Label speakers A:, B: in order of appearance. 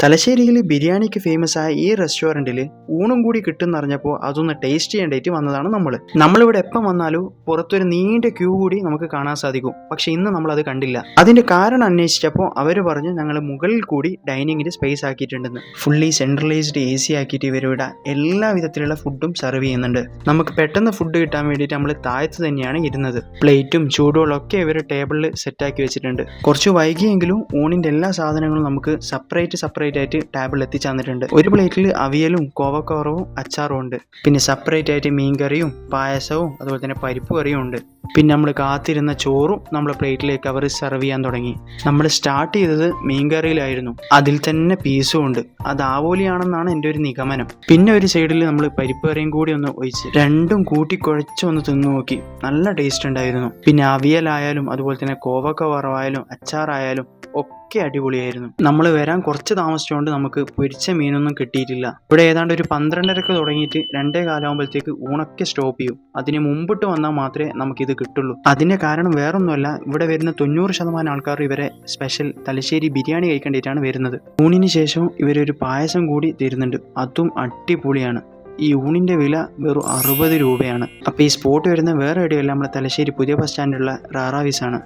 A: തലശ്ശേരിയിൽ ബിരിയാണിക്ക് ഫേമസ് ആയ ഈ റെസ്റ്റോറൻറ്റിൽ ഊണും കൂടി കിട്ടുമെന്ന് അറിഞ്ഞപ്പോൾ അതൊന്ന് ടേസ്റ്റ് ചെയ്യേണ്ടിയിട്ട് വന്നതാണ് നമ്മളിവിടെ എപ്പം വന്നാലും പുറത്തൊരു നീണ്ട ക്യൂ കൂടി നമുക്ക് കാണാൻ സാധിക്കും. പക്ഷെ ഇന്ന് നമ്മളത് കണ്ടില്ല. അതിന്റെ കാരണം അന്വേഷിച്ചപ്പോൾ അവർ പറഞ്ഞു ഞങ്ങൾ മുകളിൽ കൂടി ഡൈനിങ്ങിന് സ്പേസ് ആക്കിയിട്ടുണ്ടെന്ന്. ഫുള്ളി സെൻട്രലൈസ്ഡ് AC ആക്കിയിട്ട് ഇവരിവിടെ എല്ലാ വിധത്തിലുള്ള ഫുഡും സെർവ് ചെയ്യുന്നുണ്ട്. നമുക്ക് പെട്ടെന്ന് ഫുഡ് കിട്ടാൻ വേണ്ടിയിട്ട് നമ്മൾ താഴത്ത് തന്നെയാണ് ഇരുന്നത്. പ്ലേറ്റും ചൂടുകളൊക്കെ ഇവർ ടേബിളിൽ സെറ്റാക്കി വെച്ചിട്ടുണ്ട്. കുറച്ച് വൈകിയെങ്കിലും ഊണിന്റെ എല്ലാ സാധനങ്ങളും നമുക്ക് സെപ്പറേറ്റ് ആയിട്ട് ടേബിളിൽ എത്തിച്ചു തന്നിട്ടുണ്ട്. ഒരു പ്ലേറ്റിൽ അവിയലും കോവക്കോറവും അച്ചാറും ഉണ്ട്. പിന്നെ സെപ്പറേറ്റ് ആയിട്ട് മീൻകറിയും പായസവും അതുപോലെ തന്നെ പരിപ്പ് കറിയും ഉണ്ട്. പിന്നെ നമ്മൾ കാത്തിരുന്ന ചോറും നമ്മൾ പ്ലേറ്റിലേക്ക് അവർ സെർവ് ചെയ്യാൻ തുടങ്ങി. നമ്മൾ സ്റ്റാർട്ട് ചെയ്തത് മീൻകറിയിലായിരുന്നു. അതിൽ തന്നെ പീസും ഉണ്ട്. അത് ആവോലിയാണെന്നാണ് എൻ്റെ ഒരു നിഗമനം. പിന്നെ ഒരു സൈഡിൽ നമ്മൾ പരിപ്പ് കറിയും കൂടി ഒന്ന് ഒഴിച്ച് രണ്ടും കൂട്ടി കുഴച്ചൊന്ന് തിന്നു നോക്കി. നല്ല ടേസ്റ്റ് ഉണ്ടായിരുന്നു. പിന്നെ അവിയലായാലും അതുപോലെ തന്നെ കോവക്ക വറവായാലും അച്ചാറായാലും ഒക്കെ അടിപൊളിയായിരുന്നു. നമ്മൾ വരാൻ കുറച്ച് താമസിച്ചുകൊണ്ട് നമുക്ക് പൊരിച്ച മീനൊന്നും കിട്ടിയിട്ടില്ല. ഇവിടെ ഏതാണ്ട് ഒരു 12:30 തുടങ്ങിയിട്ട് 2:15 ഊണൊക്കെ സ്റ്റോപ്പ് ചെയ്യും. അതിന് മുമ്പിട്ട് വന്നാൽ മാത്രമേ നമുക്കിത് കിട്ടുള്ളൂ. അതിന്റെ കാരണം വേറൊന്നുമല്ല, ഇവിടെ വരുന്ന 90% ആൾക്കാർ ഇവരെ സ്പെഷ്യൽ തലശ്ശേരി ബിരിയാണി കഴിക്കേണ്ടിയിട്ടാണ് വരുന്നത്. ഊണിന് ശേഷം ഇവരൊരു പായസം കൂടി തരുന്നുണ്ട്. അതും അടിപൊളിയാണ്. ഈ ഊണിന്റെ വില വെറും 60 രൂപയാണ്. അപ്പോൾ ഈ സ്പോട്ട് വരുന്ന വേറെ എവിടെയല്ല, നമ്മുടെ തലശ്ശേരി പുതിയ ബസ് സ്റ്റാൻഡിലുള്ള റാറാവിസ് ആണ്.